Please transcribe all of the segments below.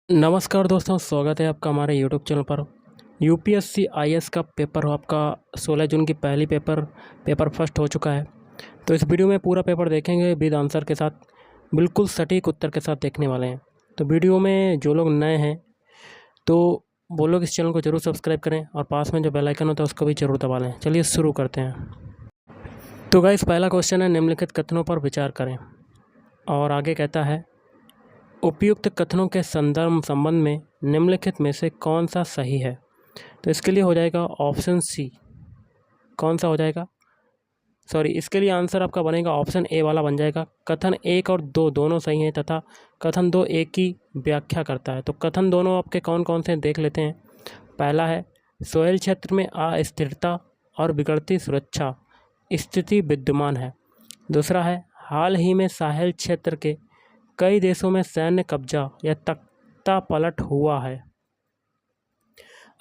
नमस्कार दोस्तों, स्वागत है आपका हमारे यूट्यूब चैनल पर। यूपीएससी आईएएस का पेपर आपका 16 जून की पहली पेपर फर्स्ट हो चुका है। तो इस वीडियो में पूरा पेपर देखेंगे विद आंसर के साथ, बिल्कुल सटीक उत्तर के साथ देखने वाले हैं। तो वीडियो में जो लोग नए हैं तो वो लोग इस चैनल को ज़रूर सब्सक्राइब करें और पास में जो बेल आइकन होता है उसको भी ज़रूर दबा लें। चलिए शुरू करते हैं। तो गाइस, पहला क्वेश्चन है, निम्नलिखित कथनों पर विचार करें। और आगे कहता है, उपयुक्त कथनों के संबंध में निम्नलिखित में से कौन सा सही है। तो इसके लिए हो जाएगा ऑप्शन सी। कौन सा हो जाएगा, इसके लिए आंसर आपका बनेगा ऑप्शन ए वाला बन जाएगा। कथन 1 और 2 दोनों सही हैं तथा कथन 2 एक की व्याख्या करता है। तो कथन दोनों आपके कौन कौन से देख लेते हैं। पहला है, सोहेल क्षेत्र में अस्थिरता और बिगड़ती सुरक्षा स्थिति विद्यमान है। दूसरा है, हाल ही में साहेल क्षेत्र के कई देशों में सैन्य कब्जा या तख्ता पलट हुआ है।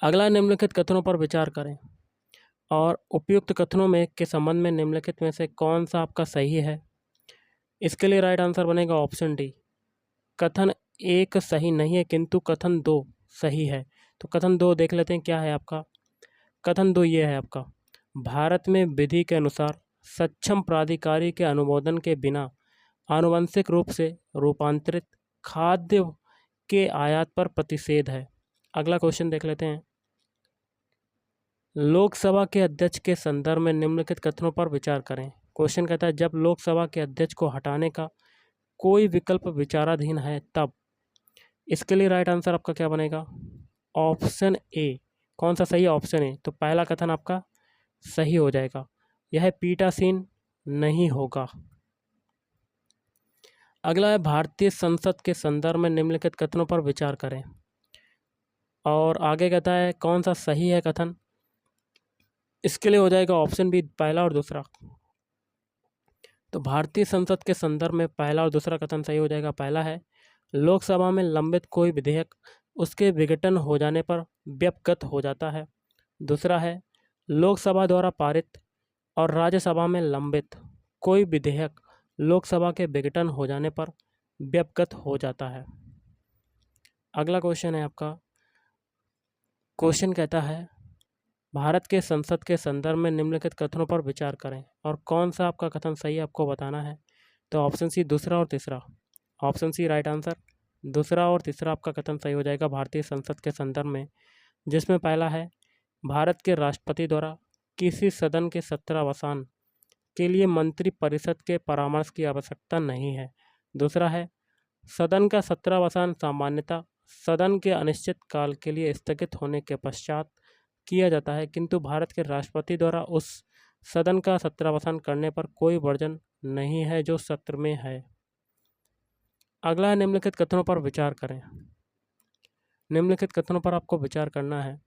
अगला, निम्नलिखित कथनों पर विचार करें और उपयुक्त कथनों में के संबंध में निम्नलिखित में से कौन सा आपका सही है। इसके लिए राइट आंसर बनेगा ऑप्शन डी। कथन 1 सही नहीं है किंतु कथन 2 सही है। तो कथन 2 देख लेते हैं क्या है आपका। कथन 2 ये है आपका, भारत में विधि के अनुसार सक्षम प्राधिकारी के अनुमोदन के बिना आनुवंशिक रूप से रूपांतरित खाद्य के आयात पर प्रतिषेध है। अगला क्वेश्चन देख लेते हैं, लोकसभा के अध्यक्ष के संदर्भ में निम्नलिखित कथनों पर विचार करें। क्वेश्चन कहता है, जब लोकसभा के अध्यक्ष को हटाने का कोई विकल्प विचाराधीन है तब। इसके लिए राइट आंसर आपका क्या बनेगा, ऑप्शन ए। कौन सा सही है, ऑप्शन ए। तो पहला कथन आपका सही हो जाएगा, यह पीठासीन नहीं होगा। अगला है, भारतीय संसद के संदर्भ में निम्नलिखित कथनों पर विचार करें। और आगे कहता है कौन सा सही है कथन। इसके लिए हो जाएगा ऑप्शन बी, पहला और दूसरा। तो भारतीय संसद के संदर्भ में पहला और दूसरा कथन सही हो जाएगा। पहला है, लोकसभा में लंबित कोई विधेयक उसके विघटन हो जाने पर व्यपगत हो जाता है। दूसरा है, लोकसभा द्वारा पारित और राज्यसभा में लंबित कोई विधेयक लोकसभा के विघटन हो जाने पर व्यपगत हो जाता है। अगला क्वेश्चन है आपका, क्वेश्चन कहता है, भारत के संसद के संदर्भ में निम्नलिखित कथनों पर विचार करें और कौन सा आपका कथन सही आपको बताना है। तो ऑप्शन सी, दूसरा और तीसरा। Option C right answer. दूसरा और तीसरा आपका कथन सही हो जाएगा भारतीय संसद के संदर्भ में, जिसमें पहला है, भारत के राष्ट्रपति द्वारा किसी सदन के सत्रावसान के लिए मंत्री परिषद के परामर्श की आवश्यकता नहीं है। दूसरा है, सदन का सत्रावसान सामान्यतः सदन के अनिश्चित काल के लिए स्थगित होने के पश्चात किया जाता है, किंतु भारत के राष्ट्रपति द्वारा उस सदन का सत्रावसान करने पर कोई वर्जन नहीं है जो सत्र में है। अगला है, निम्नलिखित कथनों पर विचार करें। निम्नलिखित कथनों पर आपको विचार करना है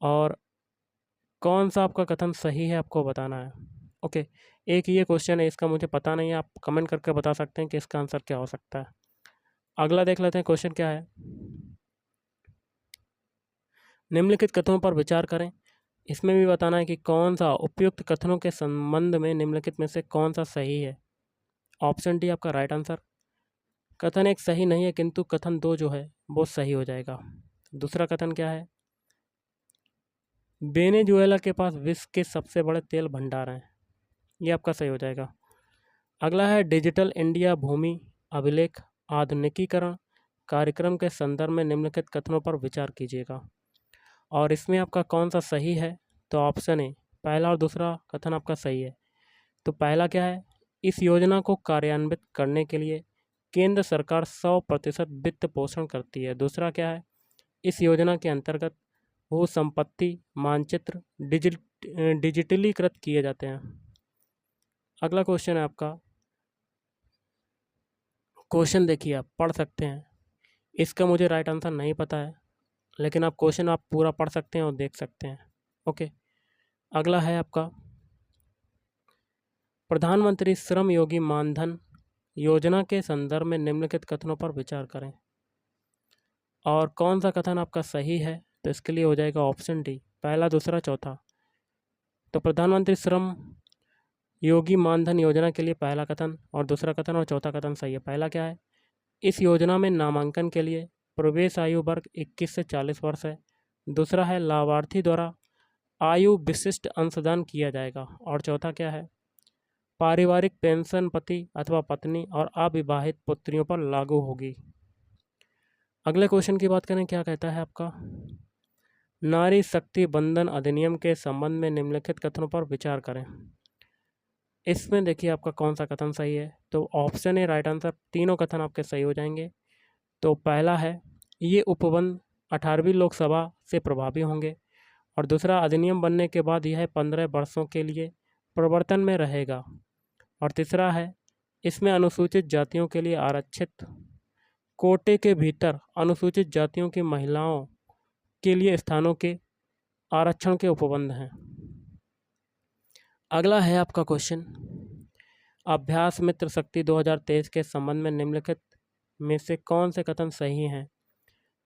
और कौन सा आपका कथन सही है आपको बताना है। ओके, एक ये क्वेश्चन है, इसका मुझे पता नहीं है, आप कमेंट करके बता सकते हैं कि इसका आंसर क्या हो सकता है। अगला देख लेते हैं, क्वेश्चन क्या है, निम्नलिखित कथनों पर विचार करें। इसमें भी बताना है कि कौन सा उपयुक्त कथनों के संबंध में निम्नलिखित में से कौन सा सही है। ऑप्शन डी आपका राइट आंसर। कथन 1 सही नहीं है किंतु कथन 2 जो है वो सही हो जाएगा। दूसरा कथन क्या है, वेनेजुएला के पास विश्व के सबसे बड़े तेल भंडार हैं, ये आपका सही हो जाएगा। अगला है, डिजिटल इंडिया भूमि अभिलेख आधुनिकीकरण कार्यक्रम के संदर्भ में निम्नलिखित कथनों पर विचार कीजिएगा। और इसमें आपका कौन सा सही है। तो ऑप्शन ए, पहला और दूसरा कथन आपका सही है। तो पहला क्या है, इस योजना को कार्यान्वित करने के लिए केंद्र सरकार 100% वित्त पोषण करती है। दूसरा क्या है, इस योजना के अंतर्गत भू संपत्ति मानचित्र डिजिटलीकृत किए जाते हैं। अगला क्वेश्चन है आपका, क्वेश्चन देखिए, आप पढ़ सकते हैं। इसका मुझे राइट आंसर नहीं पता है, लेकिन आप क्वेश्चन आप पूरा पढ़ सकते हैं और देख सकते हैं। ओके, अगला है आपका, प्रधानमंत्री श्रम योगी मानधन योजना के संदर्भ में निम्नलिखित कथनों पर विचार करें और कौन सा कथन आपका सही है। तो इसके लिए हो जाएगा ऑप्शन डी, पहला दूसरा चौथा। तो प्रधानमंत्री श्रम योगी मानधन योजना के लिए पहला कथन और दूसरा कथन और चौथा कथन सही है। पहला क्या है, इस योजना में नामांकन के लिए प्रवेश आयु वर्ग 21 से 40 वर्ष है। दूसरा है लाभार्थी द्वारा आयु विशिष्ट अंशदान किया जाएगा। और चौथा क्या है, पारिवारिक पेंशन पति अथवा पत्नी और अविवाहित पुत्रियों पर लागू होगी। अगले क्वेश्चन की बात करें, क्या कहता है आपका, नारी शक्ति बंधन अधिनियम के संबंध में निम्नलिखित कथनों पर विचार करें। इसमें देखिए आपका कौन सा कथन सही है, तो ऑप्शन ए राइट आंसर, तीनों कथन आपके सही हो जाएंगे। तो पहला है, ये उपबंध 18वीं लोकसभा से प्रभावी होंगे। और दूसरा, अधिनियम बनने के बाद यह 15 वर्षों के लिए प्रवर्तन में रहेगा। और तीसरा है, इसमें अनुसूचित जातियों के लिए आरक्षित कोटे के भीतर अनुसूचित जातियों की महिलाओं के लिए स्थानों के आरक्षण के उपबंध हैं। अगला है आपका क्वेश्चन, अभ्यास मित्र शक्ति 2023 के संबंध में निम्नलिखित में से कौन से कथन सही हैं।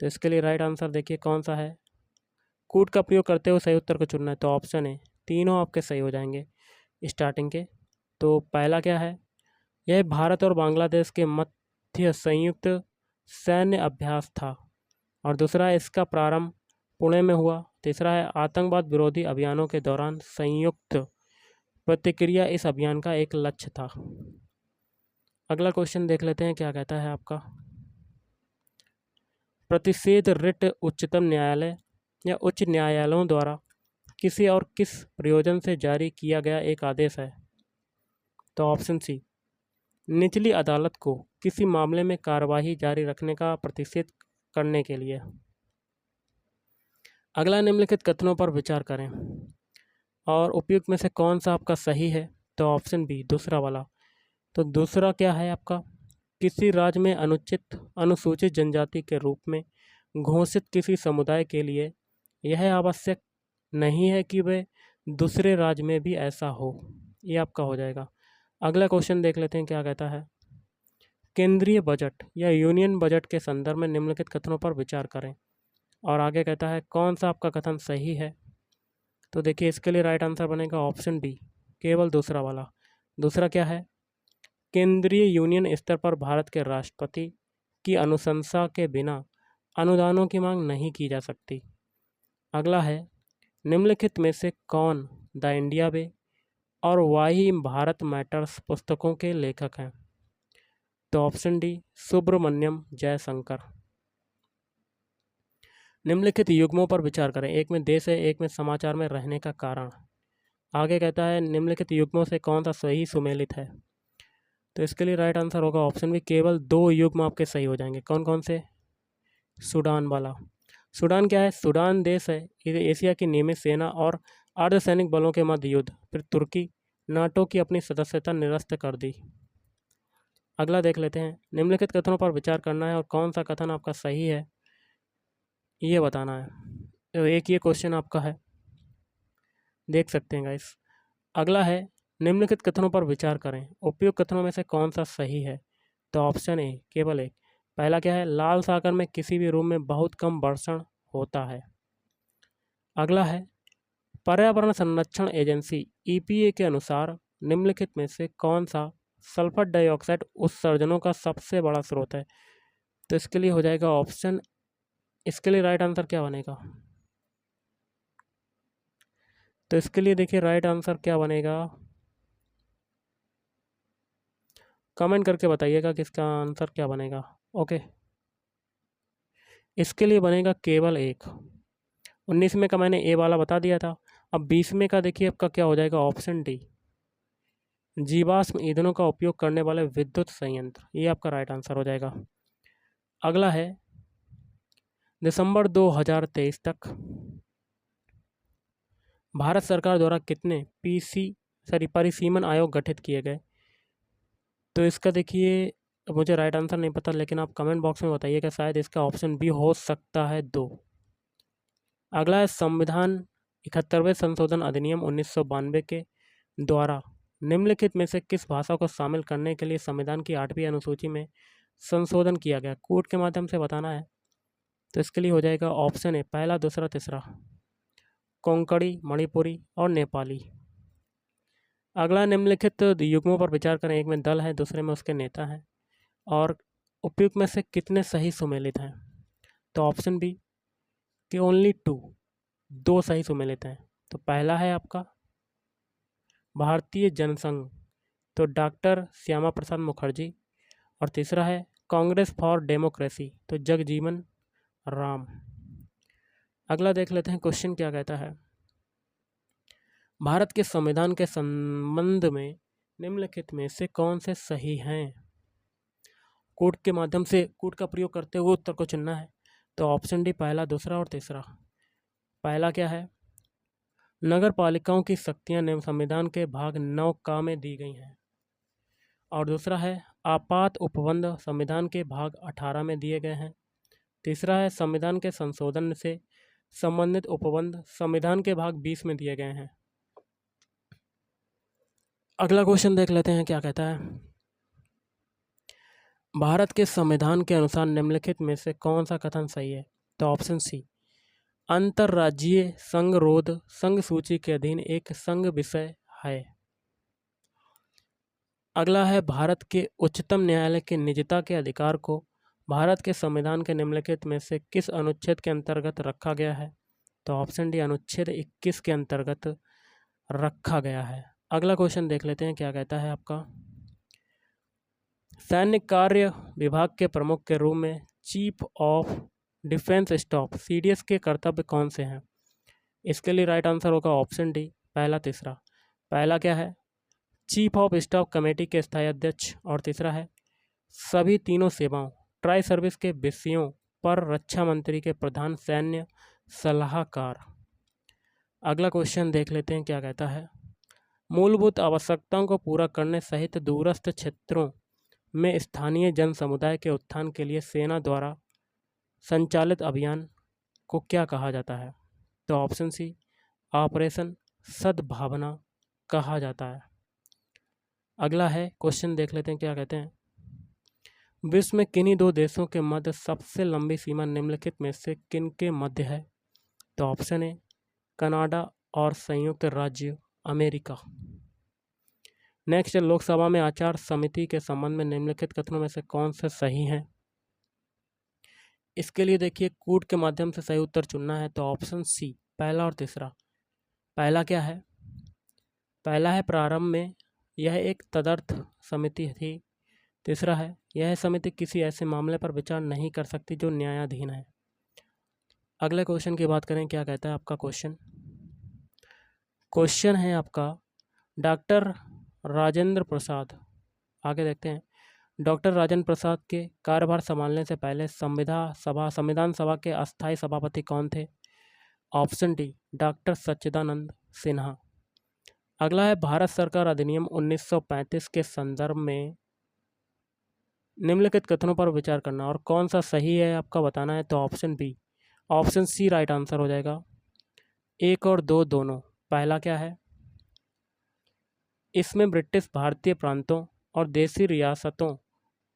तो इसके लिए राइट आंसर देखिए कौन सा है, कूट का प्रयोग करते हुए सही उत्तर को चुनना है। तो ऑप्शन है, तीनों आपके सही हो जाएंगे स्टार्टिंग के। तो पहला क्या है, यह भारत और बांग्लादेश के मध्य संयुक्त सैन्य अभ्यास था। और दूसरा है, इसका प्रारंभ पुणे में हुआ। तीसरा है, आतंकवाद विरोधी अभियानों के दौरान संयुक्त प्रतिक्रिया इस अभियान का एक लक्ष्य था। अगला क्वेश्चन देख लेते हैं, क्या कहता है आपका, प्रतिषेध रिट उच्चतम न्यायालय या उच्च न्यायालयों द्वारा किसी और किस प्रयोजन से जारी किया गया एक आदेश है। तो ऑप्शन सी, निचली अदालत को किसी मामले में कार्यवाही जारी रखने का प्रतिषेध करने के लिए। अगला, निम्नलिखित कथनों पर विचार करें और उपयुक्त में से कौन सा आपका सही है। तो ऑप्शन बी, दूसरा वाला। तो दूसरा क्या है आपका, किसी राज्य में अनुसूचित जनजाति के रूप में घोषित किसी समुदाय के लिए यह आवश्यक नहीं है कि वे दूसरे राज्य में भी ऐसा हो। ये आपका हो जाएगा। अगला क्वेश्चन देख लेते हैं, क्या कहता है, केंद्रीय बजट या यूनियन बजट के संदर्भ में निम्नलिखित कथनों पर विचार करें। और आगे कहता है कौन सा आपका कथन सही है। तो देखिए इसके लिए राइट आंसर बनेगा ऑप्शन बी, केवल दूसरा वाला। दूसरा क्या है, केंद्रीय यूनियन स्तर पर भारत के राष्ट्रपति की अनुशंसा के बिना अनुदानों की मांग नहीं की जा सकती। अगला है, निम्नलिखित में से कौन द इंडिया वे और वाई भारत मैटर्स पुस्तकों के लेखक हैं। तो ऑप्शन डी, सुब्रमण्यम जयशंकर। निम्नलिखित युग्मों पर विचार करें, एक में देश है, एक में समाचार में रहने का कारण। आगे कहता है निम्नलिखित युग्मों से कौन सा सही सुमेलित है। तो इसके लिए राइट आंसर होगा ऑप्शन बी, केवल 2 युग्म आपके सही हो जाएंगे। कौन कौन से, सूडान वाला। सूडान क्या है, सूडान देश है, ये एशिया की नियमित सेना और अर्धसैनिक बलों के मध्य युद्ध, फिर तुर्की नाटो की अपनी सदस्यता निरस्त कर दी। अगला देख लेते हैं, निम्नलिखित कथनों पर विचार करना है और कौन सा कथन आपका सही है ये बताना है। तो एक ये क्वेश्चन आपका है, देख सकते हैं गाइस। अगला है, निम्नलिखित कथनों पर विचार करें, उपयुक्त कथनों में से कौन सा सही है। तो ऑप्शन ए, केवल एक। पहला क्या है, लाल सागर में किसी भी रूम में बहुत कम वर्षण होता है। अगला है, पर्यावरण संरक्षण एजेंसी ईपीए के अनुसार निम्नलिखित में से कौन सा सल्फर डाइऑक्साइड उत्सर्जनों का सबसे बड़ा स्रोत है। तो इसके लिए हो जाएगा ऑप्शन, इसके लिए राइट आंसर क्या बनेगा। तो इसके लिए देखिए राइट आंसर क्या बनेगा, कमेंट करके बताइएगा कि इसका आंसर क्या बनेगा। ओके, इसके लिए बनेगा केवल एक। 19वें का मैंने ए वाला बता दिया था। अब 20वें का देखिए आपका क्या हो जाएगा, ऑप्शन डी, जीवाश्म ईंधनों का उपयोग करने वाले विद्युत संयंत्र। ये आपका राइट आंसर हो जाएगा। अगला है, दिसंबर 2023 तक भारत सरकार द्वारा कितने परिसीमन आयोग गठित किए गए। तो इसका देखिए मुझे राइट आंसर नहीं पता, लेकिन आप कमेंट बॉक्स में बताइएगा, शायद इसका ऑप्शन बी हो सकता है 2। अगला है, संविधान 71वें संशोधन अधिनियम 1992 के द्वारा निम्नलिखित में से किस भाषा को शामिल करने के लिए संविधान की 8वीं अनुसूची में संशोधन किया गया। कोड के माध्यम से बताना है। तो इसके लिए हो जाएगा ऑप्शन ए, पहला दूसरा तीसरा, कोंकणी मणिपुरी और नेपाली। अगला, निम्नलिखित युग्मों पर विचार करें, एक में दल है, दूसरे में उसके नेता हैं, और उपयुक्त में से कितने सही सुमेलित हैं। तो ऑप्शन बी कि ओनली 2, 2 सही सुमेलित हैं। तो पहला है आपका भारतीय जनसंघ, तो डॉक्टर श्यामा प्रसाद मुखर्जी, और तीसरा है कांग्रेस फॉर डेमोक्रेसी, तो जगजीवन राम। अगला देख लेते हैं क्वेश्चन क्या कहता है। भारत के संविधान के संबंध में निम्नलिखित में से कौन से सही हैं? कोड के माध्यम से कोड का प्रयोग करते हुए उत्तर को चुनना है। तो ऑप्शन डी पहला, दूसरा और तीसरा। पहला क्या है? नगर पालिकाओं की शक्तियां संविधान के भाग 9 का में दी गई हैं। और दूसरा है आपात उपबंध संविधान के भाग 18 में दिए गए हैं। तीसरा है संविधान के संशोधन से संबंधित उपबंध संविधान के भाग 20 में दिए गए हैं। अगला क्वेश्चन देख लेते हैं क्या कहता है। भारत के संविधान के अनुसार निम्नलिखित में से कौन सा कथन सही है? तो ऑप्शन सी अंतर्राज्यीय संघरोध संघ सूची के अधीन एक संघ विषय है। अगला है भारत के उच्चतम न्यायालय के निजता के अधिकार को भारत के संविधान के निम्नलिखित में से किस अनुच्छेद के अंतर्गत रखा गया है? तो ऑप्शन डी अनुच्छेद 21 के अंतर्गत रखा गया है। अगला क्वेश्चन देख लेते हैं क्या कहता है आपका। सैन्य कार्य विभाग के प्रमुख के रूप में chief of defence staff CDS के कर्तव्य कौन से हैं? इसके लिए राइट आंसर होगा ऑप्शन डी पहला, तीसरा। पहला क्या है? चीफ ऑफ स्टाफ कमेटी के स्थायी अध्यक्ष, और तीसरा है सभी तीनों सेवाओं ट्राई सर्विस के विषयों पर रक्षा मंत्री के प्रधान सैन्य सलाहकार। अगला क्वेश्चन देख लेते हैं क्या कहता है। मूलभूत आवश्यकताओं को पूरा करने सहित दूरस्थ क्षेत्रों में स्थानीय जन समुदाय के उत्थान के लिए सेना द्वारा संचालित अभियान को क्या कहा जाता है? तो ऑप्शन सी ऑपरेशन सद्भावना कहा जाता है। अगला है क्वेश्चन देख लेते हैं क्या कहते हैं। विश्व में किन्हीं दो देशों के मध्य सबसे लंबी सीमा निम्नलिखित में से किन के मध्य है? तो ऑप्शन ए कनाडा और संयुक्त राज्य अमेरिका। नेक्स्ट है लोकसभा में आचार समिति के संबंध में निम्नलिखित कथनों में से कौन से सही हैं? इसके लिए देखिए कूट के माध्यम से सही उत्तर चुनना है। तो ऑप्शन सी पहला और तीसरा। पहला क्या है? पहला है प्रारंभ में यह एक तदर्थ समिति थी। तीसरा है यह समिति किसी ऐसे मामले पर विचार नहीं कर सकती जो न्यायाधीन है। अगले क्वेश्चन की बात करें क्या कहता है आपका क्वेश्चन। क्वेश्चन है आपका डॉक्टर राजेंद्र प्रसाद। आगे देखते हैं। डॉक्टर राजेंद्र प्रसाद के कार्यभार संभालने से पहले संविधान सभा के अस्थायी सभापति कौन थे? ऑप्शन डी डॉक्टर सच्चिदानंद सिन्हा। अगला है भारत सरकार अधिनियम 1935 के संदर्भ में निम्नलिखित कथनों पर विचार करना और कौन सा सही है आपका बताना है। तो option B, option C right answer हो जाएगा। 1 और 2 दोनों। पहला क्या है? इसमें ब्रिटिश भारतीय प्रांतों और देसी रियासतों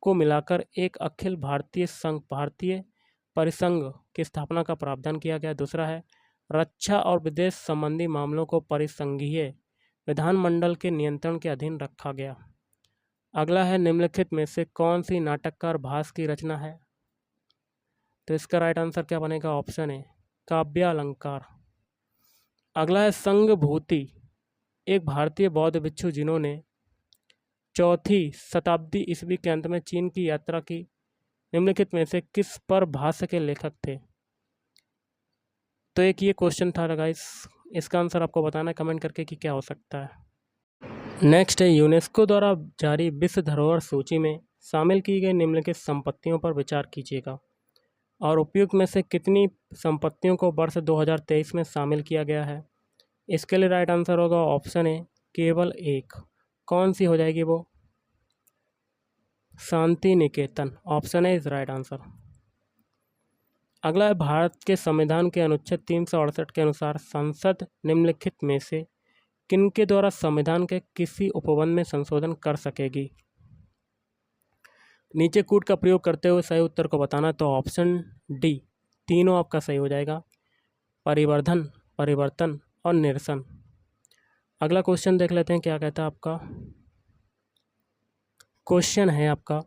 को मिलाकर एक अखिल भारतीय परिसंघ की स्थापना का प्रावधान किया गया। दूसरा है रक्षा और विदेश संबंधी मामलों को परिसंघीय विधानमंडल के नियंत्रण के अधीन रखा गया। अगला है निम्नलिखित में से कौन सी नाटककार भास की रचना है? तो इसका राइट आंसर क्या बनेगा? Option A Kavyalankar. अगला है संघभूति, एक भारतीय बौद्ध भिक्षु जिन्होंने 4वीं शताब्दी ईस्वी के अंत में चीन की यात्रा की। निम्नलिखित में से किस पर भाष्य के लेखक थे? तो एक ये क्वेश्चन था गाइस, इसका आंसर आपको बताना है कमेंट करके कि क्या हो सकता है। नेक्स्ट है यूनेस्को द्वारा जारी विश्व धरोहर सूची में शामिल की गई निम्नलिखित संपत्तियों पर विचार कीजिएगा और उपयुक्त में से कितनी संपत्तियों को वर्ष 2023 में शामिल किया गया है। इसके लिए राइट आंसर होगा ऑप्शन ए केवल एक। कौन सी हो जाएगी वो? Shantiniketan. Option A is right answer. अगला है भारत के संविधान के अनुच्छेद 368 के अनुसार संसद निम्नलिखित में से किनके द्वारा संविधान के किसी उपबंध में संशोधन कर सकेगी? नीचे कूट का प्रयोग करते हुए सही उत्तर को बताना। तो ऑप्शन डी तीनों आपका सही हो जाएगा, परिवर्धन, परिवर्तन और निरसन। अगला क्वेश्चन देख लेते हैं क्या कहता है आपका। क्वेश्चन है आपका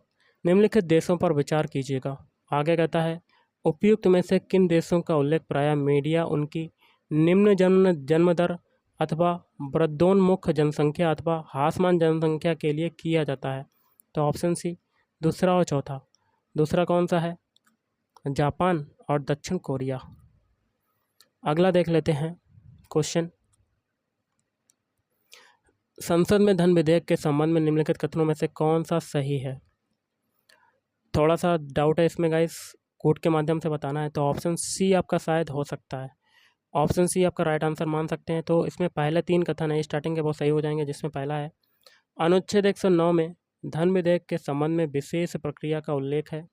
निम्नलिखित देशों पर विचार कीजिएगा। आगे कहता है उपयुक्त में से किन देशों का उल्लेख प्रायः मीडिया उनकी निम्न जन्म दर अथवा वृद्धोन्मुख जनसंख्या अथवा ह्रासमान जनसंख्या के लिए किया जाता है? तो ऑप्शन सी, दूसरा और चौथा। दूसरा कौन सा है? जापान और दक्षिण कोरिया। अगला देख लेते हैं क्वेश्चन। संसद में धन विधेयक के संबंध में निम्नलिखित कथनों में से कौन सा सही है? थोड़ा सा डाउट है इसमें गाइस, कोड के माध्यम से बताना है। तो ऑप्शन सी आपका शायद हो सकता है, ऑप्शन सी आपका राइट आंसर मान सकते हैं। तो इसमें पहले 3 कथन है स्टार्टिंग के, वो सही हो जाएंगे। जिसमें पहला है अनुच्छेद 109 में धन विधेयक के संबंध में विशेष प्रक्रिया का उल्लेख है।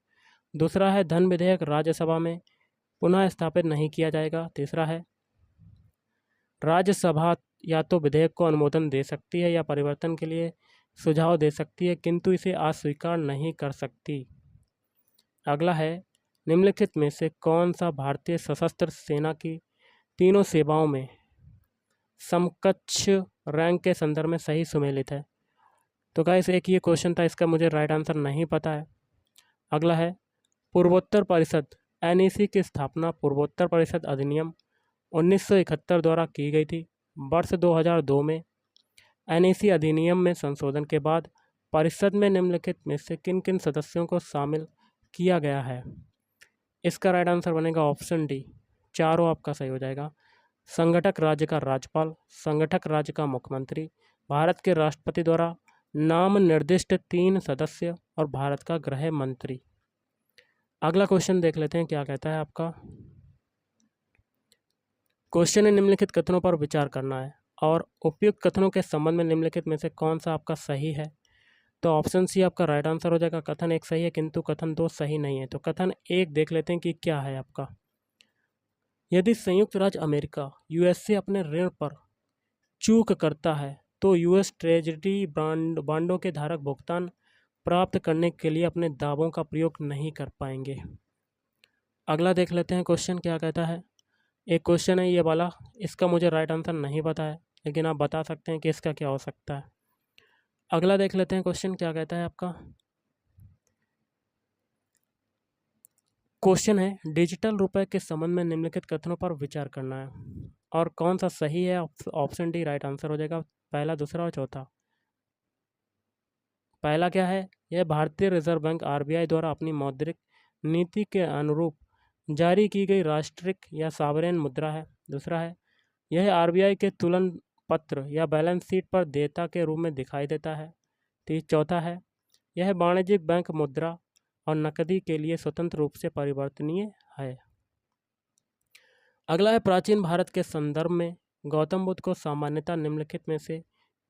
दूसरा है धन विधेयक राज्यसभा में पुनः स्थापित नहीं किया जाएगा। तीसरा है राज्यसभा या तो विधेयक को अनुमोदन दे सकती है या परिवर्तन के लिए सुझाव दे सकती है, किंतु इसे अस्वीकार नहीं कर सकती। अगला है निम्नलिखित में से कौन सा भारतीय सशस्त्र सेना की तीनों सेवाओं में समकक्ष रैंक के संदर्भ में सही सुमेलित है? तो गाइस एक ये क्वेश्चन था, इसका मुझे राइट आंसर नहीं पता है। अगला है पूर्वोत्तर परिषद NEC की स्थापना पूर्वोत्तर परिषद अधिनियम 1971 द्वारा की गई थी। वर्ष 2002 में NEC अधिनियम में संशोधन के बाद परिषद में निम्नलिखित में से किन किन सदस्यों को शामिल किया गया है? इसका राइट आंसर बनेगा ऑप्शन डी, चारों आपका सही हो जाएगा। संगठक राज्य का राज्यपाल, संगठक राज्य का मुख्यमंत्री, भारत के राष्ट्रपति द्वारा नाम निर्दिष्ट 3 सदस्य और भारत का गृह मंत्री। अगला क्वेश्चन देख लेते हैं क्या कहता है आपका। क्वेश्चन है निम्नलिखित कथनों पर विचार करना है और उपयुक्त कथनों के संबंध में निम्नलिखित में से कौन सा आपका सही है? तो ऑप्शन सी आपका राइट आंसर हो जाएगा। कथन 1 सही है किंतु कथन 2 सही नहीं है। तो कथन 1 देख लेते हैं कि क्या है आपका। यदि संयुक्त राज्य अमेरिका USA अपने ऋण पर चूक करता है तो US ट्रेजरी बांडों के धारक भुगतान प्राप्त करने के लिए अपने दावों का प्रयोग नहीं कर पाएंगे। अगला देख लेते हैं क्वेश्चन क्या कहता है। एक क्वेश्चन है ये वाला, इसका मुझे राइट आंसर नहीं पता है, लेकिन आप बता सकते हैं कि इसका क्या हो सकता है। अगला देख लेते हैं क्वेश्चन क्या कहता है आपका। क्वेश्चन है डिजिटल रुपए के संबंध में निम्नलिखित कथनों पर विचार करना है और कौन सा सही है? ऑप्शन डी राइट आंसर हो जाएगा, पहला, दूसरा और चौथा। पहला क्या है? यह भारतीय रिजर्व बैंक RBI द्वारा अपनी मौद्रिक नीति के अनुरूप जारी की गई राष्ट्रिक या सॉवरेन मुद्रा है। दूसरा है यह RBI के तुलन पत्र या बैलेंस शीट पर देयता के रूप में दिखाई देता है। चौथा है यह वाणिज्यिक बैंक मुद्रा और नकदी के लिए स्वतंत्र रूप से परिवर्तनीय है। अगला है प्राचीन भारत के संदर्भ में गौतम बुद्ध को सामान्यतः निम्नलिखित में से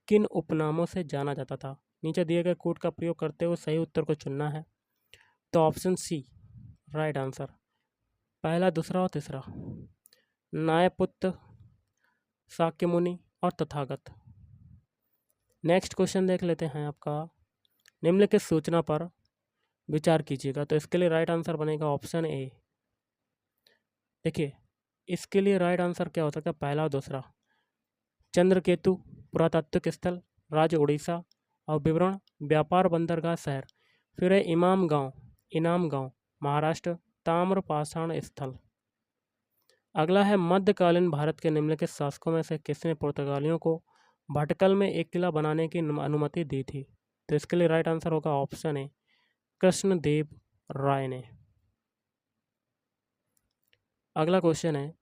किन उपनामों से जाना जाता था? नीचे दिए गए कोड का प्रयोग करते हुए सही उत्तर को चुनना है। तो ऑप्शन सी राइट आंसर, पहला, दूसरा और तीसरा। न्यायपुत्र, शाक्य मुनि और तथागत। नेक्स्ट क्वेश्चन देख लेते हैं आपका। निम्नलिखित सूचना पर विचार कीजिएगा। तो इसके लिए राइट आंसर बनेगा ऑप्शन ए। देखिए इसके लिए राइट आंसर क्या हो सकता है? पहला और दूसरा। चंद्रकेतु पुरातात्विक स्थल राज्य उड़ीसा और विवरण व्यापार बंदरगाह शहर। फिर है इनाम गांव महाराष्ट्र ताम्रपाषाण स्थल। अगला है मध्यकालीन भारत के निम्नलिखित शासकों में से किसने पुर्तगालियों को भटकल में एक किला बनाने की अनुमति दी थी? तो इसके लिए राइट आंसर होगा ऑप्शन ए, कृष्णदेव राय ने। अगला क्वेश्चन है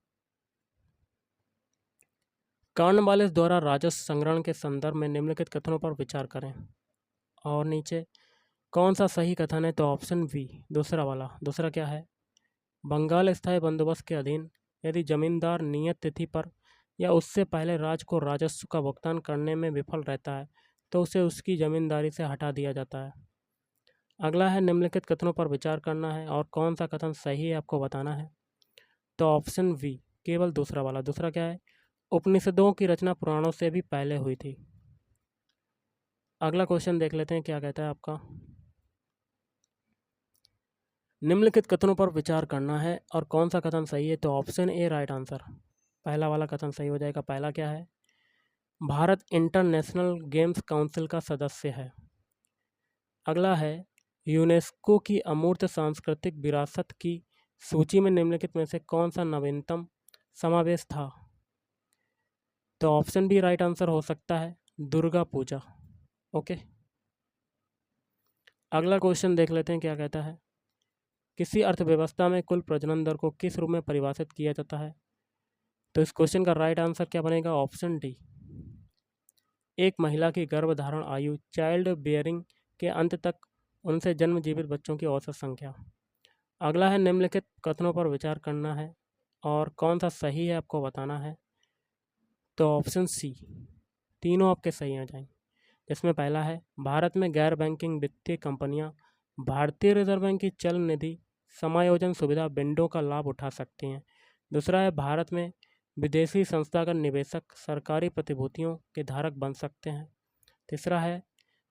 कॉर्नवालिस द्वारा राजस्व संग्रहण के संदर्भ में निम्नलिखित कथनों पर विचार करें और नीचे कौन सा सही कथन है? तो ऑप्शन बी दूसरा वाला। दूसरा क्या है? बंगाल स्थायी बंदोबस्त के अधीन यदि जमींदार नियत तिथि पर या उससे पहले राज्य को राजस्व का भुगतान करने में विफल रहता है तो उसे उसकी जमींदारी से हटा दिया जाता है। अगला है निम्नलिखित कथनों पर विचार करना है और कौन सा कथन सही है आपको बताना है। तो ऑप्शन वी केवल दूसरा वाला। दूसरा क्या है? उपनिषदों की रचना पुराणों से भी पहले हुई थी। अगला क्वेश्चन देख लेते हैं क्या कहता है आपका। निम्नलिखित कथनों पर विचार करना है और कौन सा कथन सही है? तो ऑप्शन ए राइट आंसर, पहला वाला कथन सही हो जाएगा। पहला क्या है? भारत इंटरनेशनल गेम्स काउंसिल का सदस्य है। अगला है यूनेस्को की अमूर्त सांस्कृतिक विरासत की सूची में निम्नलिखित में से कौन सा नवीनतम समावेश था? तो ऑप्शन बी राइट आंसर हो सकता है दुर्गा पूजा। ओके, अगला क्वेश्चन देख लेते हैं क्या कहता है। किसी अर्थव्यवस्था में कुल प्रजनन दर को किस रूप में परिभाषित किया जाता है? तो इस क्वेश्चन का राइट आंसर क्या बनेगा? ऑप्शन डी, एक महिला की गर्भधारण आयु, चाइल्ड बियरिंग के अंत तक उनसे जन्म जीवित बच्चों की औसत संख्या। अगला है निम्नलिखित कथनों पर विचार करना है और कौन सा सही है आपको बताना है। तो ऑप्शन सी, तीनों आपके सही आ जाएंगे। जिसमें पहला है भारत में गैर बैंकिंग वित्तीय कंपनियां भारतीय रिजर्व बैंक की चल निधि समायोजन सुविधा विंडो का लाभ उठा सकती हैं। दूसरा है भारत में विदेशी संस्थागत निवेशक सरकारी प्रतिभूतियों के धारक बन सकते हैं। तीसरा है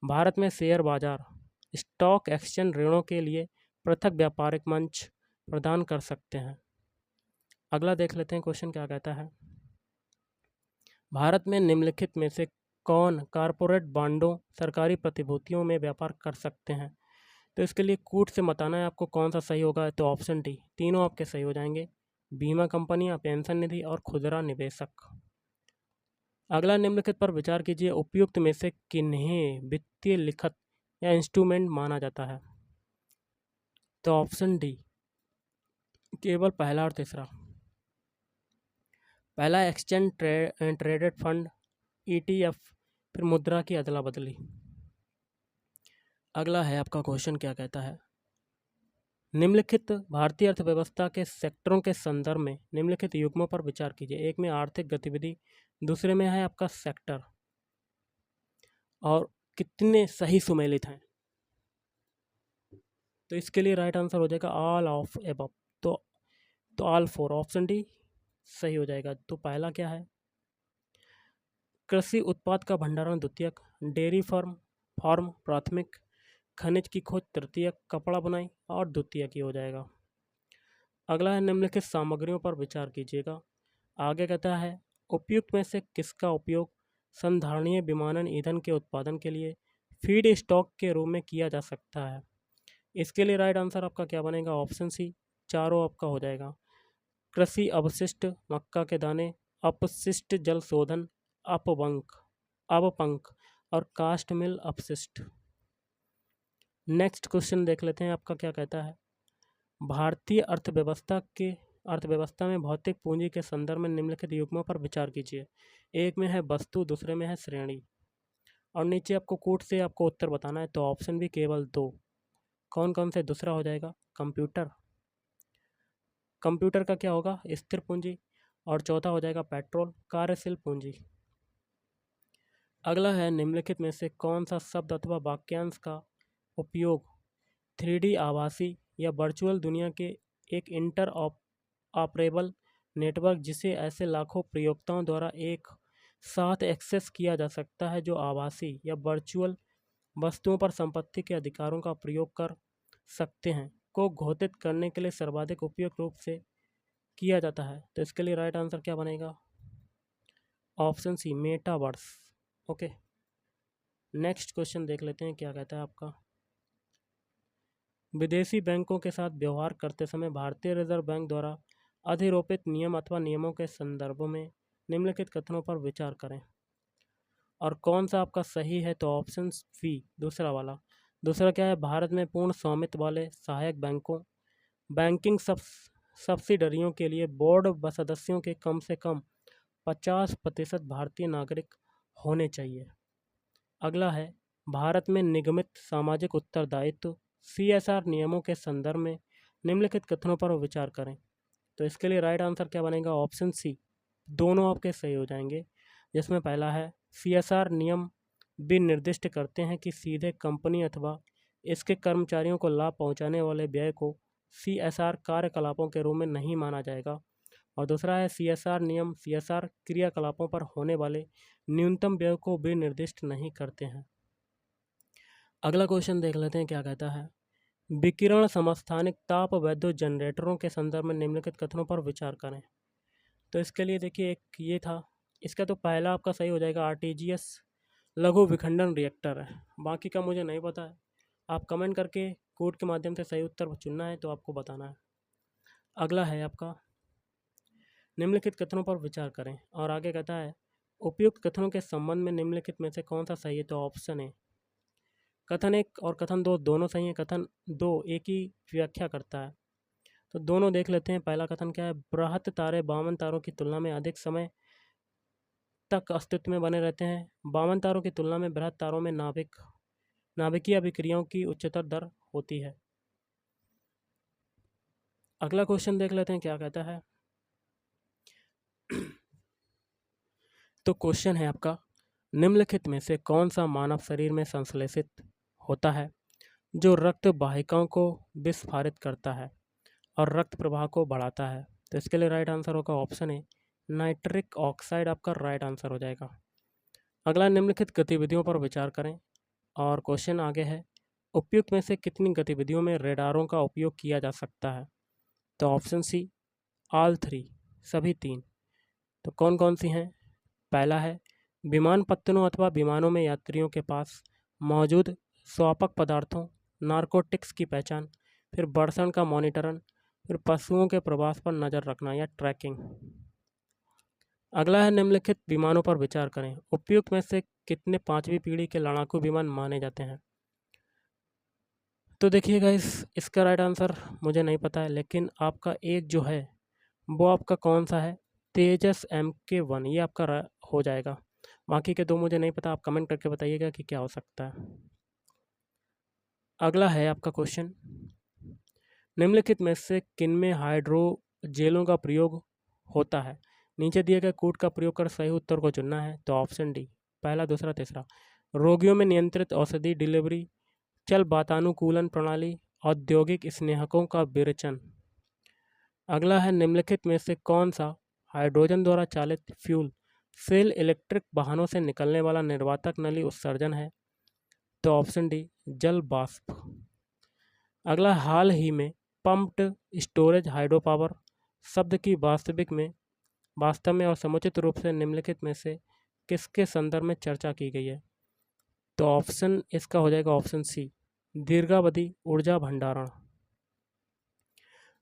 भारत में शेयर बाजार स्टॉक एक्सचेंज ऋणों के लिए पृथक व्यापारिक मंच प्रदान कर सकते हैं। अगला देख लेते हैं क्वेश्चन क्या कहता है। भारत में निम्नलिखित में से कौन कारपोरेट बांडों सरकारी प्रतिभूतियों में व्यापार कर सकते हैं? तो इसके लिए कूट से बताना है आपको कौन सा सही होगा। तो ऑप्शन डी, तीनों आपके सही हो जाएंगे, बीमा कंपनियां, पेंशन निधि और खुदरा निवेशक। अगला निम्नलिखित पर विचार कीजिए, उपयुक्त में से किन्हें वित्तीय लिखत या इंस्ट्रूमेंट माना जाता है? तो ऑप्शन डी, केवल पहला और तीसरा। पहला एक्सचेंज ट्रेडेड फंड ETF, फिर मुद्रा की अदला बदली। अगला है आपका क्वेश्चन क्या कहता है। निम्नलिखित भारतीय अर्थव्यवस्था के सेक्टरों के संदर्भ में निम्नलिखित युग्मों पर विचार कीजिए। एक में आर्थिक गतिविधि, दूसरे में है आपका सेक्टर, और कितने सही सुमेलित हैं। तो इसके लिए राइट आंसर हो जाएगा ऑल ऑफ एबव। तो ऑल फोर, ऑप्शन डी सही हो जाएगा। तो पहला क्या है, कृषि उत्पाद का भंडारण द्वितीयक, डेयरी फार्म प्राथमिक, खनिज की खोज तृतीयक, कपड़ा बुनाई और द्वितीयक ही हो जाएगा। अगला है निम्नलिखित सामग्रियों पर विचार कीजिएगा। आगे कहता है उपयुक्त में से किसका उपयोग संधारणीय विमानन ईंधन के उत्पादन के लिए फीड स्टॉक के रूप में किया जा सकता है? इसके लिए राइट आंसर आपका क्या बनेगा? ऑप्शन सी, चारों आपका हो जाएगा। कृषि अवशिष्ट, मक्का के दाने, अपशिष्ट जल शोधन, अपपंख और कास्ट मिल अपशिष्ट। नेक्स्ट क्वेश्चन देख लेते हैं आपका क्या कहता है। भारतीय अर्थव्यवस्था में भौतिक पूंजी के संदर्भ में निम्नलिखित युग्मों पर विचार कीजिए। एक में है वस्तु, दूसरे में है श्रेणी, और नीचे आपको कूट से आपको उत्तर बताना है। तो ऑप्शन भी केवल दो, कौन कौन से? दूसरा हो जाएगा कंप्यूटर, कंप्यूटर का क्या होगा? स्थिर पूंजी, और चौथा हो जाएगा पेट्रोल, कार्यशील पूंजी। अगला है निम्नलिखित में से कौन सा शब्द अथवा वाक्यांश का उपयोग 3D आभासी या वर्चुअल दुनिया के एक इंटर ऑपरेबल नेटवर्क, जिसे ऐसे लाखों प्रयोक्ताओं द्वारा एक साथ एक्सेस किया जा सकता है जो आभासी या वर्चुअल वस्तुओं पर संपत्ति के अधिकारों का प्रयोग कर सकते हैं, को घोषित करने के लिए सर्वाधिक उपयुक्त रूप से किया जाता है? तो इसके लिए राइट आंसर क्या बनेगा? Option C, metaverse. Okay, next question देख लेते हैं क्या कहता है आपका। विदेशी बैंकों के साथ व्यवहार करते समय भारतीय रिजर्व बैंक द्वारा अधिरोपित नियम अथवा नियमों के संदर्भ में निम्नलिखित कथनों पर विचार करें और कौन सा आपका सही है? तो ऑप्शन बी, दूसरा वाला। दूसरा क्या है, भारत में पूर्ण स्वामित्व वाले सहायक बैंकों बैंकिंग सब्सिडरियों के लिए बोर्ड सदस्यों के कम से कम 50% भारतीय नागरिक होने चाहिए। अगला है भारत में निगमित सामाजिक उत्तरदायित्व CSR नियमों के संदर्भ में निम्नलिखित कथनों पर विचार करें। तो इसके लिए राइट आंसर क्या बनेगा? ऑप्शन सी, दोनों आपके सही हो जाएंगे। जिसमें पहला है CSR नियम भी निर्दिष्ट करते हैं कि सीधे कंपनी अथवा इसके कर्मचारियों को लाभ पहुंचाने वाले व्यय को CSR कार्यकलापों के रूप में नहीं माना जाएगा। और दूसरा है CSR नियम CSR क्रियाकलापों पर होने वाले न्यूनतम व्यय को भी निर्दिष्ट नहीं करते हैं। अगला क्वेश्चन देख लेते हैं क्या कहता है। विकिरण समस्थानिक ताप वैद्युत जनरेटरों के संदर्भ में निम्नलिखित कथनों पर विचार करें। तो इसके लिए देखिए, एक ये था, इसका तो पहला आपका सही हो जाएगा, RTGS लघु विखंडन रिएक्टर है। बाकी का मुझे नहीं पता है, आप कमेंट करके कोड के माध्यम से सही उत्तर चुनना है तो आपको बताना है। अगला है आपका निम्नलिखित कथनों पर विचार करें, और आगे कहता है उपयुक्त कथनों के संबंध में निम्नलिखित में से कौन सा सही है। तो ऑप्शन है कथन 1 और कथन 2 दोनों सही हैं। कथन 2 एक ही व्याख्या करता है, तो दोनों देख लेते हैं। पहला कथन क्या है, बृहत तारे वामन तारों की तुलना में अधिक समय तक अस्तित्व में बने रहते हैं। वामन तारों की तुलना में बृहत तारों में नाभिकीय अभिक्रियाओं की उच्चतर दर होती है। अगला क्वेश्चन देख लेते हैं क्या कहता है। तो क्वेश्चन है आपका निम्नलिखित में से कौन सा मानव शरीर में संश्लेषित होता है जो रक्त वाहिकाओं को विस्फारित करता है और रक्त प्रवाह को बढ़ाता है। तो इसके लिए राइट आंसर होगा ऑप्शन है नाइट्रिक ऑक्साइड आपका राइट आंसर हो जाएगा। अगला निम्नलिखित गतिविधियों पर विचार करें, और क्वेश्चन आगे है उपयुक्त में से कितनी गतिविधियों में रेडारों का उपयोग किया जा सकता है। तो ऑप्शन सी ऑल 3 सभी 3। तो कौन कौन सी हैं। पहला है विमान पत्तनों अथवा विमानों में यात्रियों के पास मौजूद स्वापक पदार्थों नारकोटिक्स की पहचान, फिर बर्षण का मॉनिटरन, फिर पशुओं के प्रवास पर नज़र रखना या ट्रैकिंग। अगला है निम्नलिखित विमानों पर विचार करें, उपयुक्त में से कितने 5वीं पीढ़ी के लड़ाकू विमान माने जाते हैं। तो देखिएगा इसका राइट आंसर मुझे नहीं पता है, लेकिन आपका एक जो है वो आपका कौन सा है, तेजस MK1 ये आपका हो जाएगा। बाकी के दो मुझे नहीं पता, आप कमेंट करके बताइएगा कि क्या हो सकता है। अगला है आपका क्वेश्चन निम्नलिखित में से किनमें हाइड्रोजेलों का प्रयोग होता है। नीचे दिए गए कूट का प्रयोग कर सही उत्तर को चुनना है। तो ऑप्शन डी पहला दूसरा तीसरा। रोगियों में नियंत्रित औषधि डिलीवरी, चल वातानुकूलन प्रणाली, औद्योगिक स्नेहकों का विरेचन। अगला है निम्नलिखित में से कौन सा हाइड्रोजन द्वारा चालित फ्यूल सेल इलेक्ट्रिक वाहनों से निकलने वाला निर्वातक नली उत्सर्जन है। तो ऑप्शन डी जल वाष्प। अगला हाल ही में पंप्ड स्टोरेज हाइड्रो पावर शब्द की वास्तव में और समुचित रूप से निम्नलिखित में से किसके संदर्भ में चर्चा की गई है। तो ऑप्शन इसका हो जाएगा ऑप्शन सी दीर्घावधि ऊर्जा भंडारण।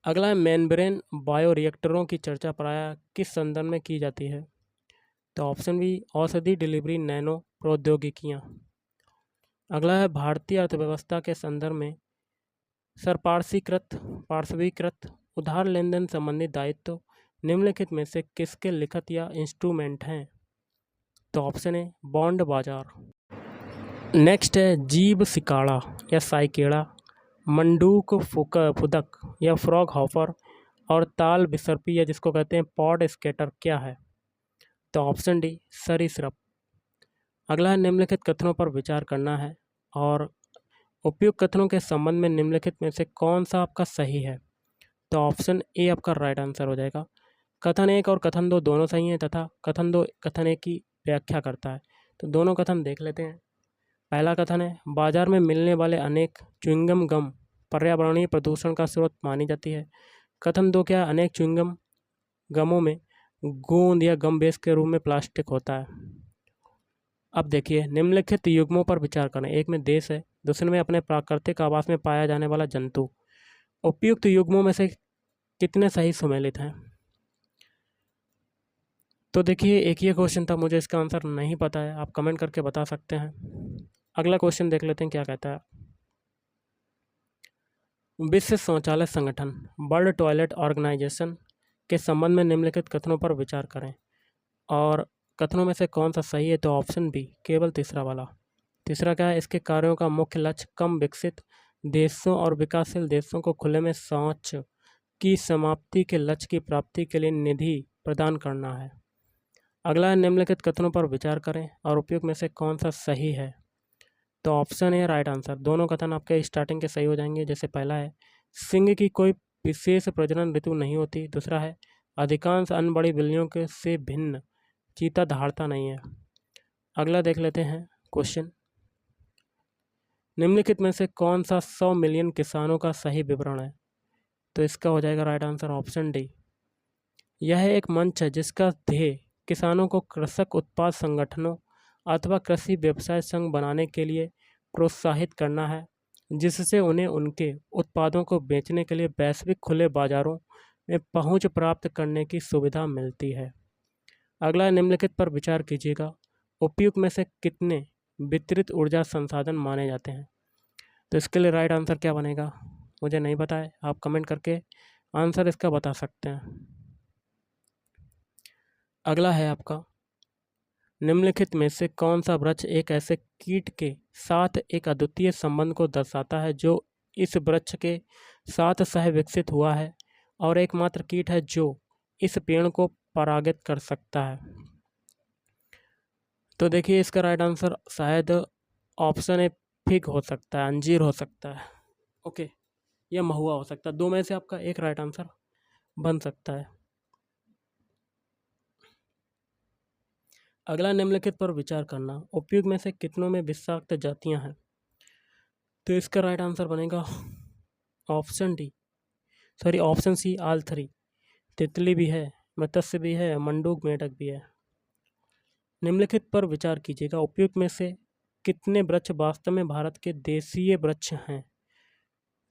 अगला है मेम्ब्रेन बायोरिएक्टरों की चर्चा प्रायः किस संदर्भ में की जाती है। तो ऑप्शन बी औषधि डिलीवरी नैनो प्रौद्योगिकियाँ। अगला है भारतीय अर्थव्यवस्था के संदर्भ में पार्श्वीकृत उधार लेन देन संबंधी दायित्व निम्नलिखित में से किसके लिखित या इंस्ट्रूमेंट हैं। तो ऑप्शन है बॉन्ड बाजार। नेक्स्ट है जीव सिकाड़ा या साइकेड़ा, मंडूक फुदक या फ्रॉग हॉपर, और ताल विसर्पी या जिसको कहते हैं पॉड स्केटर क्या है। तो ऑप्शन डी सरीसृप। अगला है निम्नलिखित कथनों पर विचार करना है, और उपयुक्त कथनों के संबंध में निम्नलिखित में से कौन सा आपका सही है। तो ऑप्शन ए आपका राइट आंसर हो जाएगा। कथन 1 और कथन 2 दोनों सही हैं तथा कथन 2 कथन 1 की व्याख्या करता है। तो दोनों कथन देख लेते हैं। पहला कथन है बाजार में मिलने वाले अनेक च्युइंगम गम पर्यावरणीय प्रदूषण का स्रोत मानी जाती है। कथन 2 क्या, अनेक च्युइंगम गमों में गोंद या गम बेस के रूप में प्लास्टिक होता है। अब देखिए निम्नलिखित युग्मों पर विचार करें। एक में देश है, दूसरे में अपने प्राकृतिक आवास में पाया जाने वाला जंतु। उपयुक्त युग्मों में से कितने सही सुमेलित हैं। तो देखिए एक ये क्वेश्चन था, मुझे इसका आंसर नहीं पता है, आप कमेंट करके बता सकते हैं। अगला क्वेश्चन देख लेते हैं क्या कहता है। विश्व शौचालय संगठन वर्ल्ड टॉयलेट ऑर्गेनाइजेशन के संबंध में निम्नलिखित कथनों पर विचार करें, और कथनों में से कौन सा सही है। तो ऑप्शन बी केवल तीसरा वाला। तीसरा क्या है, इसके कार्यों का मुख्य लक्ष्य कम विकसित देशों और विकासशील देशों को खुले में शौच की समाप्ति के लक्ष्य की प्राप्ति के लिए निधि प्रदान करना है। अगला है निम्नलिखित कथनों पर विचार करें और उपयुक्त में से कौन सा सही है। तो ऑप्शन है राइट आंसर। दोनों कथन आपके स्टार्टिंग के सही हो जाएंगे। जैसे पहला है सिंह की कोई विशेष प्रजनन ऋतु नहीं होती। दूसरा है अधिकांश अन्य बड़ी बिल्लियों के से भिन्न चीता दहाड़ता नहीं है। अगला देख लेते हैं क्वेश्चन, निम्नलिखित में से कौन सा 100 मिलियन किसानों का सही विवरण है। तो इसका हो जाएगा राइट आंसर ऑप्शन डी। यह एक मंच है जिसका ध्येय किसानों को कृषक उत्पाद संगठनों अथवा कृषि व्यवसाय संघ बनाने के लिए प्रोत्साहित करना है, जिससे उन्हें उनके उत्पादों को बेचने के लिए वैश्विक खुले बाजारों में पहुंच प्राप्त करने की सुविधा मिलती है। अगला निम्नलिखित पर विचार कीजिएगा, उपयुक्त में से कितने वितरित ऊर्जा संसाधन माने जाते हैं। तो इसके लिए राइट आंसर क्या बनेगा, मुझे नहीं पता है, आप कमेंट करके आंसर इसका बता सकते हैं। अगला है आपका, निम्नलिखित में से कौन सा वृक्ष एक ऐसे कीट के साथ एक अद्वितीय संबंध को दर्शाता है जो इस वृक्ष के साथ सह विकसित हुआ है और एकमात्र कीट है जो इस पेड़ को परागित कर सकता है। तो देखिए इसका राइट आंसर शायद ऑप्शन ए फिग हो सकता है, अंजीर हो सकता है, ओके, या महुआ हो सकता है। दो में से आपका एक राइट आंसर बन सकता है। अगला निम्नलिखित पर विचार करना, उपयुक्त में से कितनों में विषाक्त जातियां हैं। तो इसका राइट आंसर बनेगा ऑप्शन सी, ऑल थ्री। तितली भी है, मत्स्य भी है, मंडूक मेढक भी है। निम्नलिखित पर विचार कीजिएगा, उपयुक्त में से कितने वृक्ष वास्तव में भारत के देशीय वृक्ष हैं।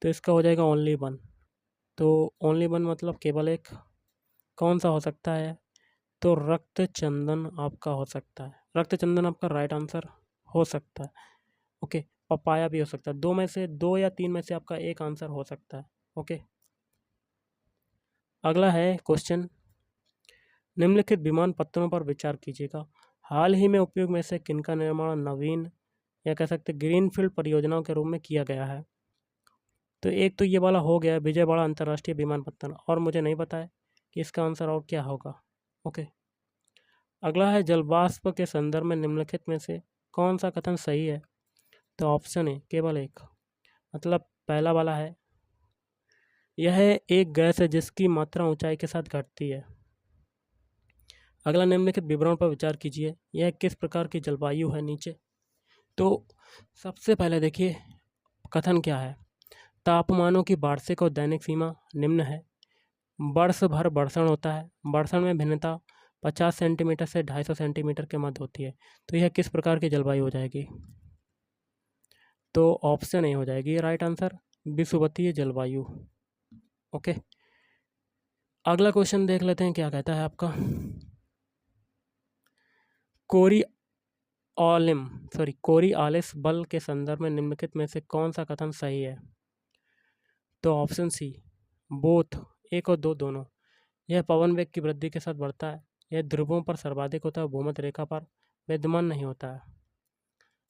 तो इसका हो जाएगा ओनली वन। तो ओनली वन मतलब केवल एक, कौन सा हो सकता है, तो रक्त चंदन आपका हो सकता है। रक्त चंदन आपका राइट आंसर हो सकता है, ओके। पपाया भी हो सकता है, दो में से दो या तीन में से आपका एक आंसर हो सकता है, ओके। अगला है क्वेश्चन, निम्नलिखित विमान पत्रों पर विचार कीजिएगा, हाल ही में उपयोग में से किनका निर्माण नवीन या कह सकते ग्रीनफील्ड परियोजनाओं के रूप में किया गया है। तो एक तो ये वाला हो गया विजयवाड़ा अंतर्राष्ट्रीय विमानपत्तन, और मुझे नहीं पता है कि इसका आंसर और क्या होगा, ओके। अगला है, जलवाष्प के संदर्भ में निम्नलिखित में से कौन सा कथन सही है। तो ऑप्शन है केवल एक, मतलब पहला वाला है, यह एक गैस है जिसकी मात्रा ऊंचाई के साथ घटती है। अगला, निम्नलिखित विवरण पर विचार कीजिए, यह किस प्रकार की जलवायु है नीचे। तो सबसे पहले देखिए कथन क्या है, तापमानों की वार्षिक और दैनिक सीमा निम्न है, वर्ष भर वर्षण होता है, वर्षण में भिन्नता 50 सेंटीमीटर से 250 सेंटीमीटर के मध्य होती है। तो यह किस प्रकार की जलवायु हो जाएगी। तो ऑप्शन ए हो जाएगी राइट आंसर, विषुवतीय जलवायु, ओके। अगला क्वेश्चन देख लेते हैं क्या कहता है आपका, कोरियालिस बल के संदर्भ में निम्नलिखित में से कौन सा कथन सही है। तो ऑप्शन सी, बोथ, एक और दो दोनों। यह पवन वेग की वृद्धि के साथ बढ़ता है, यह ध्रुवों पर सर्वाधिक होता है, भूमध्य रेखा पर विद्यमान नहीं होता है।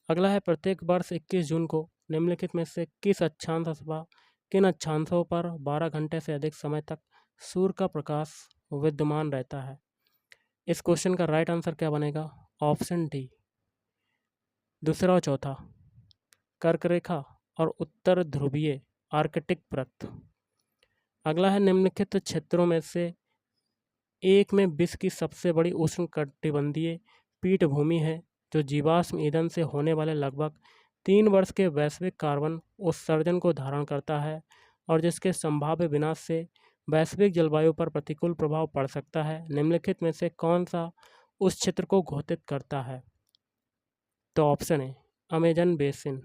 अगला है, प्रत्येक वर्ष 21 जून को निम्नलिखित में से किस अक्षांश अथवा किन अक्षांशों पर 12 घंटे से अधिक समय तक सूर्य का प्रकाश विद्यमान रहता है। इस क्वेश्चन का राइट आंसर क्या बनेगा, ऑप्शन डी, दूसरा और चौथा, कर्क रेखा और उत्तर ध्रुवीय आर्कटिक वृत्त। अगला है, निम्नलिखित क्षेत्रों में से एक में विश्व की सबसे बड़ी उष्णकटिबंधीय पीठभूमि है जो जीवाश्म ईंधन से होने वाले लगभग 3 वर्ष के वैश्विक कार्बन उत्सर्जन को धारण करता है और जिसके संभाव्य विनाश से वैश्विक जलवायु पर प्रतिकूल प्रभाव पड़ सकता है। निम्नलिखित में से कौन सा उस क्षेत्र को घोषित करता है। तो ऑप्शन है अमेजन बेसिन।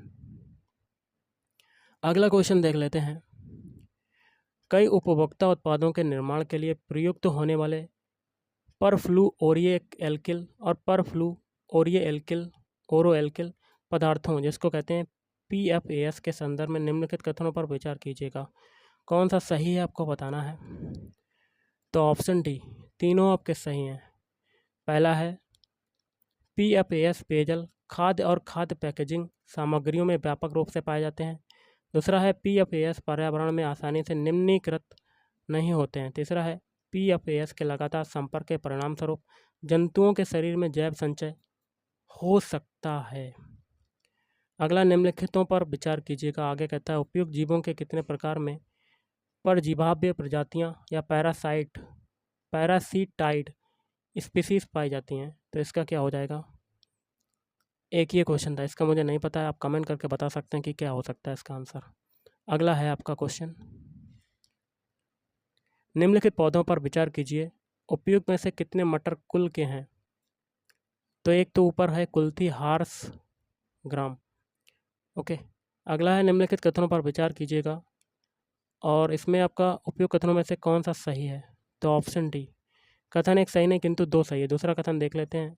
अगला क्वेश्चन देख लेते हैं, कई उपभोक्ता उत्पादों के निर्माण के लिए प्रयुक्त होने वाले परफ्लुओरिएल्किल और परफ्लुओरिएल्किल ओरोएल्किल पदार्थों जिसको कहते हैं PFAS के संदर्भ में निम्नलिखित कथनों पर विचार कीजिएगा, कौन सा सही है आपको बताना है। तो ऑप्शन डी, तीनों आपके सही हैं। पहला है, PFAS पेयजल, खाद्य और खाद्य पैकेजिंग सामग्रियों में व्यापक रूप से पाए जाते हैं। दूसरा है, PFAS पर्यावरण में आसानी से निम्नीकृत नहीं होते हैं। तीसरा है, PFAS के लगातार संपर्क के परिणामस्वरूप जंतुओं के शरीर में जैव संचय हो सकता है। अगला, निम्नलिखितों पर विचार कीजिएगा, आगे कहता है उपयुक्त जीवों के कितने प्रकार में परजीवाभ्य प्रजातियां या पैरासीटाइड स्पीसीज पाई जाती हैं। तो इसका क्या हो जाएगा, एक ये क्वेश्चन था, इसका मुझे नहीं पता है, आप कमेंट करके बता सकते हैं कि क्या हो सकता है इसका आंसर। अगला है आपका क्वेश्चन, निम्नलिखित पौधों पर विचार कीजिए, उपयुक्त में से कितने मटर कुल के हैं। तो एक तो ऊपर है कुल्थी हार्स ग्राम, ओके। अगला है, निम्नलिखित कथनों पर विचार कीजिएगा, और इसमें आपका उपयुक्त कथनों में से कौन सा सही है? तो ऑप्शन डी। कथन एक सही नहीं किंतु दो सही है। दूसरा कथन देख लेते हैं।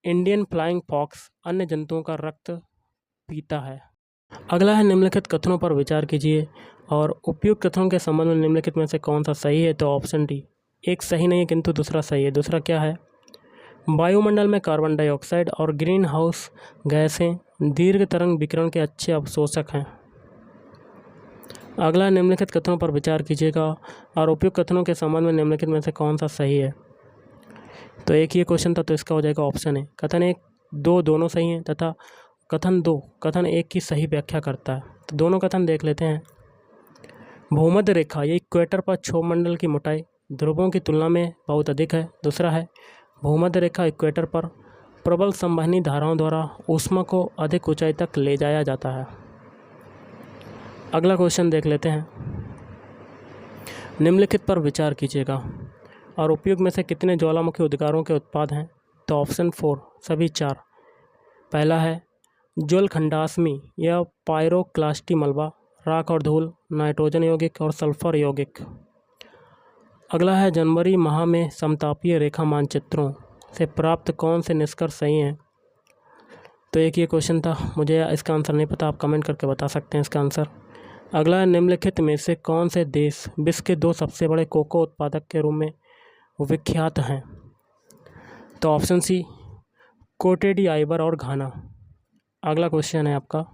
इंडियन फ्लाइंग फॉक्स अन्य जंतुओं का रक्त पीता है। अगला है निम्नलिखित कथनों पर विचार कीजिए और उपयुक्त कथनों के संबंध में निम्नलिखित में से कौन सा सही है? तो ऑप्शन डी। एक सही नहीं है किंतु दूसरा सही है। दूसरा क्या है? वायुमंडल में कार्बन डाइऑक्साइड और ग्रीन हाउस गैसें दीर्घ तरंग विकिरण के अच्छे अवशोषक हैं। अगला निम्नलिखित कथनों पर विचार कीजिएगा और उपयुक्त कथनों के संबंध में निम्नलिखित में से कौन सा सही है? तो एक ही क्वेश्चन था तो इसका हो जाएगा ऑप्शन ए। कथन एक दो दोनों सही हैं तथा कथन एक की सही व्याख्या करता है। तो दोनों कथन देख लेते हैं। भूमध्य रेखा ये इक्वेटर पर क्षोभमंडल की मोटाई ध्रुवों की तुलना में बहुत अधिक है। दूसरा है भूमध्य रेखा इक्वेटर पर प्रबल संवहनी धाराओं द्वारा ऊष्मा को अधिक ऊंचाई तक ले जाया जाता है। अगला क्वेश्चन देख लेते हैं। निम्नलिखित पर विचार कीजिएगा और उपयुक्त में से कितने ज्वालामुखी उद्गारों के उत्पाद हैं? तो ऑप्शन 4 सभी 4। पहला है ज्वलखंडाश्मी या पायरोक्लास्टी मलबा, राख और धूल, नाइट्रोजन यौगिक और सल्फर यौगिक। अगला है जनवरी माह में समतापीय रेखा मानचित्रों से प्राप्त कौन से निष्कर्ष सही हैं? तो एक ये क्वेश्चन था, मुझे इसका आंसर नहीं पता, आप कमेंट करके बता सकते हैं इसका आंसर। अगला है निम्नलिखित में से कौन से देश विश्व के 2 सबसे बड़े कोको उत्पादक के रूप में विख्यात हैं? तो ऑप्शन सी कोटे डी आइवर और घाना। अगला क्वेश्चन है आपका,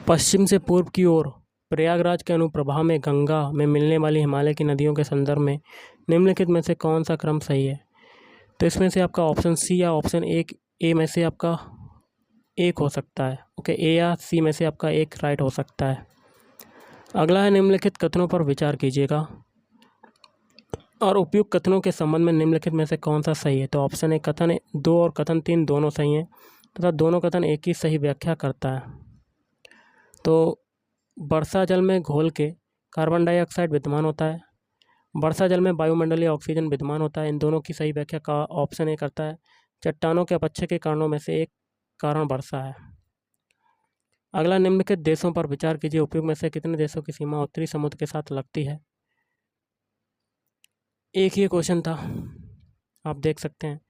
पश्चिम से पूर्व की ओर प्रयागराज के अनुप्रभा में गंगा में मिलने वाली हिमालय की नदियों के संदर्भ में निम्नलिखित में से कौन सा क्रम सही है? तो इसमें से आपका ऑप्शन सी या ऑप्शन ए में से आपका एक हो सकता है। ओके, ए या सी में से आपका एक राइट हो सकता है। अगला है निम्नलिखित कथनों पर विचार कीजिएगा और उपयुक्त कथनों के संबंध में निम्नलिखित में से कौन सा सही है? तो ऑप्शन ए कथन 2 और कथन 3 दोनों सही हैं तथा दोनों कथन एक ही सही व्याख्या करता है। तो वर्षा जल में घोल के कार्बन डाइऑक्साइड विद्यमान होता है, वर्षा जल में वायुमंडलीय ऑक्सीजन विद्यमान होता है। इन दोनों की सही व्याख्या का ऑप्शन ए करता है। चट्टानों के अपक्षय के कारणों में से एक कारण वर्षा है। अगला निम्नलिखित देशों पर विचार कीजिए, उपयुक्त में से कितने देशों की सीमा उत्तरी समुद्र के साथ लगती है? एक ही क्वेश्चन था, आप देख सकते हैं।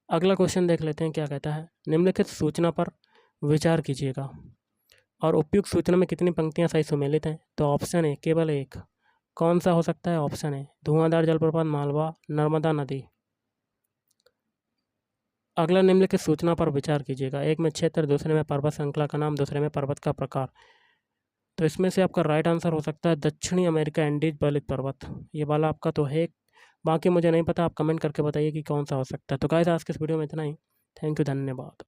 अगला क्वेश्चन देख लेते हैं क्या कहता है। निम्नलिखित सूचना पर विचार कीजिएगा और उपयुक्त सूचना में कितनी पंक्तियां सही सुमेलित हैं? तो ऑप्शन ए केवल एक। कौन सा हो सकता है? ऑप्शन ए धुआंधार जलप्रपात मालवा नर्मदा नदी। अगला निम्नलिखित सूचना पर विचार कीजिएगा। एक में क्षेत्र, दूसरे में पर्वत श्रृंखला का नाम, दूसरे में पर्वत का प्रकार। तो इसमें से आपका राइट आंसर हो सकता है दक्षिणी अमेरिका एंडीज बलित पर्वत। ये वाला आपका तो है, बाकी मुझे नहीं पता, आप कमेंट करके बताइए कि कौन सा हो सकता है। तो गाइस आज के इस वीडियो में इतना ही। थैंक यू, धन्यवाद।